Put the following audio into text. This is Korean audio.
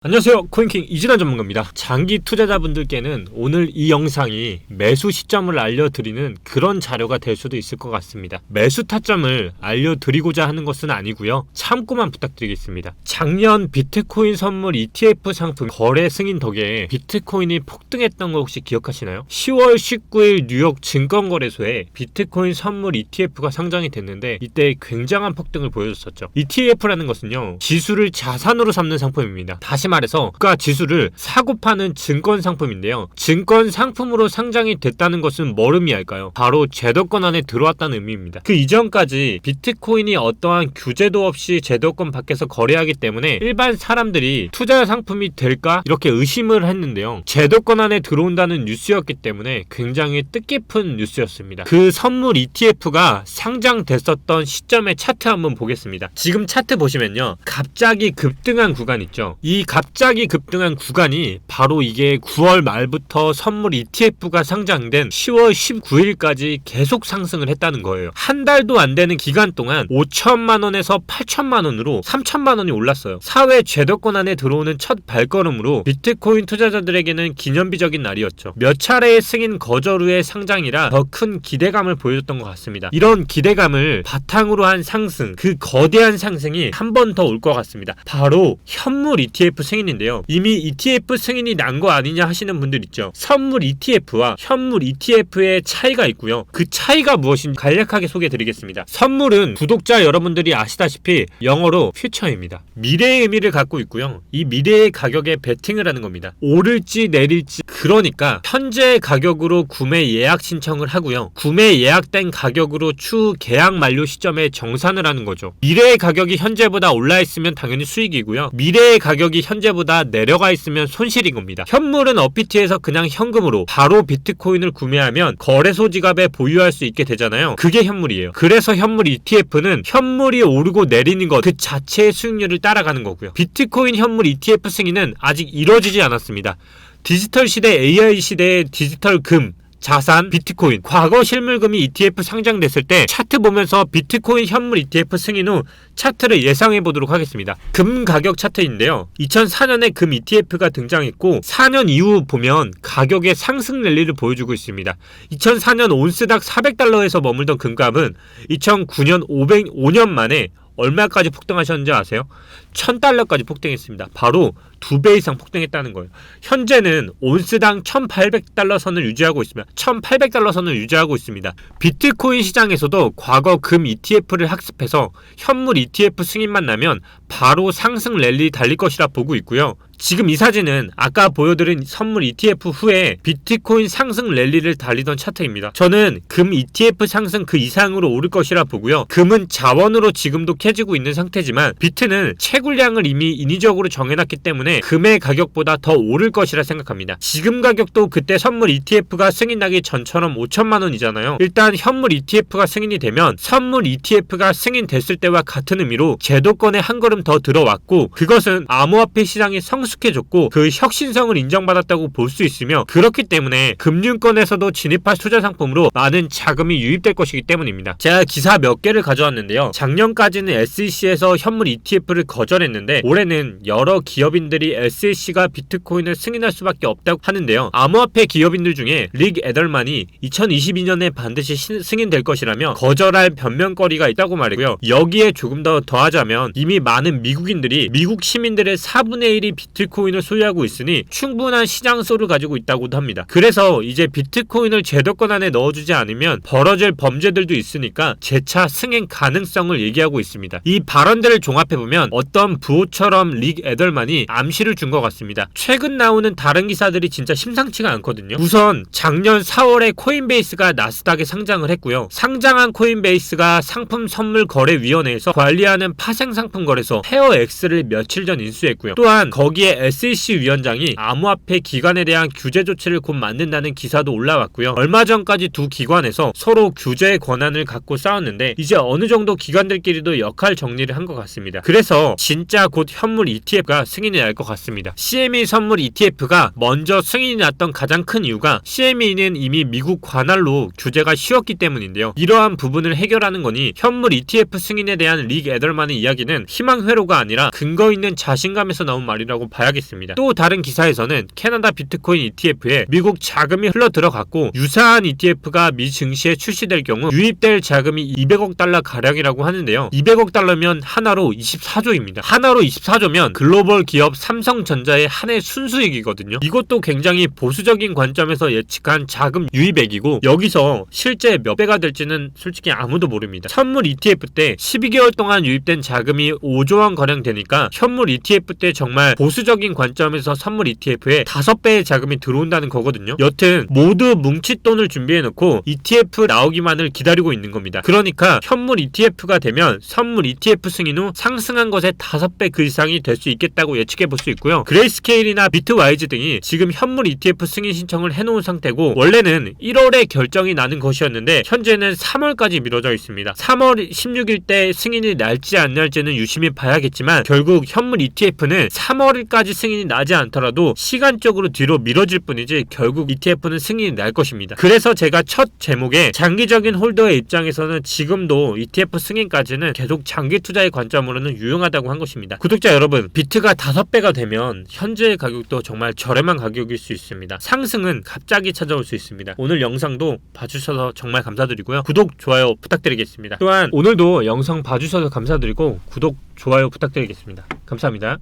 안녕하세요, 코인킹 이진환 전문가입니다. 장기 투자자분들께는 오늘 이 영상이 매수 시점을 알려드리는 그런 자료가 될 수도 있을 것 같습니다. 매수 타점을 알려드리고자 하는 것은 아니고요, 참고만 부탁드리겠습니다. 작년 비트코인 선물 ETF 상품 거래 승인 덕에 비트코인이 폭등했던 거 혹시 기억하시나요? 10월 19일 뉴욕 증권거래소에 비트코인 선물 ETF가 상장이 됐는데 이때 굉장한 폭등을 보여줬었죠. ETF라는 것은요, 지수를 자산으로 삼는 상품입니다. 다시 말해서 국가 지수를 사고 파는 증권 상품인데요, 증권 상품으로 상장이 됐다는 것은 뭘 의미할까요? 바로 제도권 안에 들어왔다는 의미입니다. 그 이전까지 비트코인이 어떠한 규제도 없이 제도권 밖에서 거래하기 때문에 일반 사람들이 투자 상품이 될까? 이렇게 의심을 했는데요, 제도권 안에 들어온다는 뉴스였기 때문에 굉장히 뜻깊은 뉴스였습니다. 그 선물 ETF가 상장됐었던 시점의 차트 한번 보겠습니다. 지금 차트 보시면요, 갑자기 급등한 구간 있죠. 이 갑자기 급등한 구간이 바로 이게 9월 말부터 선물 ETF가 상장된 10월 19일까지 계속 상승을 했다는 거예요. 한 달도 안 되는 기간 동안 5천만 원에서 8천만 원으로 3천만 원이 올랐어요. 사회 제도권 안에 들어오는 첫 발걸음으로 비트코인 투자자들에게는 기념비적인 날이었죠. 몇 차례의 승인 거절 후의 상장이라 더 큰 기대감을 보여줬던 것 같습니다. 이런 기대감을 바탕으로 한 상승, 그 거대한 상승이 한 번 더 올 것 같습니다. 바로 현물 ETF 승인인데요, 이미 ETF 승인이 난 거 아니냐 하시는 분들 있죠. 선물 ETF와 현물 ETF의 차이가 있고요, 그 차이가 무엇인지 간략하게 소개해 드리겠습니다. 선물은 구독자 여러분들이 아시다시피 영어로 퓨처입니다. 미래의 의미를 갖고 있고요, 이 미래의 가격에 베팅을 하는 겁니다. 오를지 내릴지, 그러니까 현재 가격으로 구매 예약 신청을 하고요, 구매 예약된 가격으로 추후 계약 만료 시점에 정산을 하는 거죠. 미래의 가격이 현재보다 올라 있으면 당연히 수익이고요, 미래의 가격이 현재보다 내려가 있으면 손실인 겁니다. 현물은 어피티에서 그냥 현금으로 바로 비트코인을 구매하면 거래소 지갑에 보유할 수 있게 되잖아요. 그게 현물이에요. 그래서 현물 ETF는 현물이 오르고 내리는 것 그 자체의 수익률을 따라가는 거고요. 비트코인 현물 ETF 승인은 아직 이루어지지 않았습니다. 디지털 시대, AI 시대의 디지털 금, 자산, 비트코인, 과거 실물금이 ETF 상장됐을 때 차트 보면서 비트코인 현물 ETF 승인 후 차트를 예상해 보도록 하겠습니다. 금 가격 차트인데요, 2004년에 금 ETF가 등장했고 4년 이후 보면 가격의 상승 랠리를 보여주고 있습니다. 2004년 온스당 400달러에서 머물던 금값은 2009년 5년 만에 얼마까지 폭등하셨는지 아세요? 1000달러까지 폭등했습니다. 바로 2배 이상 폭등했다는 거예요. 현재는 온스당 1800달러 선을 유지하고 있습니다. 1800달러 선을 유지하고 있습니다. 비트코인 시장에서도 과거 금 ETF를 학습해서 현물 ETF 승인만 나면 바로 상승 랠리 달릴 것이라 보고 있고요. 지금 이 사진은 아까 보여드린 선물 ETF 후에 비트코인 상승 랠리를 달리던 차트입니다. 저는 금 ETF 상승 그 이상으로 오를 것이라 보고요, 금은 자원으로 지금도 캐지고 있는 상태지만 비트는 채굴량을 이미 인위적으로 정해놨기 때문에 금의 가격보다 더 오를 것이라 생각합니다. 지금 가격도 그때 선물 ETF가 승인나기 전처럼 5천만 원이잖아요. 일단 현물 ETF가 승인이 되면 선물 ETF가 승인됐을 때와 같은 의미로 제도권에 한 걸음 더 들어왔고, 그것은 암호화폐 시장이 성숙해졌고 그 혁신성을 인정받았다고 볼 수 있으며, 그렇기 때문에 금융권에서도 진입할 투자 상품으로 많은 자금이 유입될 것이기 때문입니다. 제가 기사 몇 개를 가져왔는데요, 작년까지는 SEC에서 현물 ETF를 거절했는데 올해는 여러 기업인들이 SEC가 비트코인을 승인할 수밖에 없다고 하는데요, 암호화폐 기업인들 중에 릭 에덜만이 2022년에 반드시 승인될 것이라며 거절할 변명거리가 있다고 말이고요, 여기에 조금 더 더하자면 이미 많은 미국인들이 미국 시민들의 4분의 1이 비트코인을 소유하고 있으니 충분한 시장소를 가지고 있다고도 합니다. 그래서 이제 비트코인을 제도권 안에 넣어주지 않으면 벌어질 범죄들도 있으니까 재차 승인 가능성을 얘기하고 있습니다. 이 발언들을 종합해보면 어떤 부호처럼 릭 에덜만이 암시를 준 것 같습니다. 최근 나오는 다른 기사들이 진짜 심상치가 않거든요. 우선 작년 4월에 코인베이스가 나스닥에 상장을 했고요, 상장한 코인베이스가 상품선물거래위원회에서 관리하는 파생상품거래소 페어X를 며칠 전 인수했고요, 또한 거기에 SEC 위원장이 암호화폐 기관에 대한 규제 조치를 곧 만든다는 기사도 올라왔고요, 얼마 전까지 두 기관에서 서로 규제의 권한을 갖고 싸웠는데 이제 어느 정도 기관들끼리도 역할 정리를 한 것 같습니다. 그래서 진짜 곧 현물 ETF가 승인이 날 것 같습니다. CME 선물 ETF가 먼저 승인이 났던 가장 큰 이유가 CME는 이미 미국 관할로 규제가 쉬웠기 때문인데요. 이러한 부분을 해결하는 거니 현물 ETF 승인에 대한 릭 에덜만의 이야기는 희망회로가 아니라 근거 있는 자신감에서 나온 말이라고 봐야겠습니다. 또 다른 기사에서는 캐나다 비트코인 ETF에 미국 자금이 흘러 들어갔고 유사한 ETF가 미 증시에 출시될 경우 유입될 자금이 200억 달러 가량이라고 하는데요. 200억 달러면 하나로 24조입니다. 하나로 24조면 글로벌 기업 삼성전자의 한 해 순수익이거든요. 이것도 굉장히 보수적인 관점에서 예측한 자금 유입액이고 여기서 실제 몇 배가 될지는 솔직히 아무도 모릅니다. 선물 ETF 때 12개월 동안 유입된 자금이 5조 원 가량 되니까 현물 ETF 때 정말 보수적인 관점에서 선물 ETF에 5배의 자금이 들어온다는 거거든요. 여튼 모두 뭉칫돈을 준비해놓고 ETF 나오기만을 기다리고 있는 겁니다. 그러니까 현물 ETF가 되면 선물 ETF 승인 후 상승한 것의 5배 그 이상이 될 수 있겠다고 예측해 볼 수 있고요. 그레이스케일이나 비트와이즈 등이 지금 현물 ETF 승인 신청을 해놓은 상태고 원래는 1월에 결정이 나는 것이었는데 현재는 3월까지 미뤄져 있습니다. 3월 16일 때 승인이 날지 안 날지는 유심히 봐야겠지만 결국 현물 ETF는 3월까지 승인이 나지 않더라도 시간적으로 뒤로 미뤄질 뿐이지 결국 ETF는 승인이 날 것입니다. 그래서 제가 첫 제목에 장기적인 홀더의 입장에서는 지금도 ETF 승인까지는 계속 장기 투자의 관점으로는 유용하다고 한 것입니다. 구독자 여러분, 비트가 5배가 되면 현재의 가격도 정말 저렴한 가격일 수 있습니다. 상승은 갑자기 찾아올 수 있습니다. 오늘 영상도 봐주셔서 정말 감사드리고요. 구독, 좋아요 부탁드리겠습니다. 또한 오늘도 영상 봐주셔서 감사드리고 구독, 좋아요 부탁드리겠습니다. 감사합니다.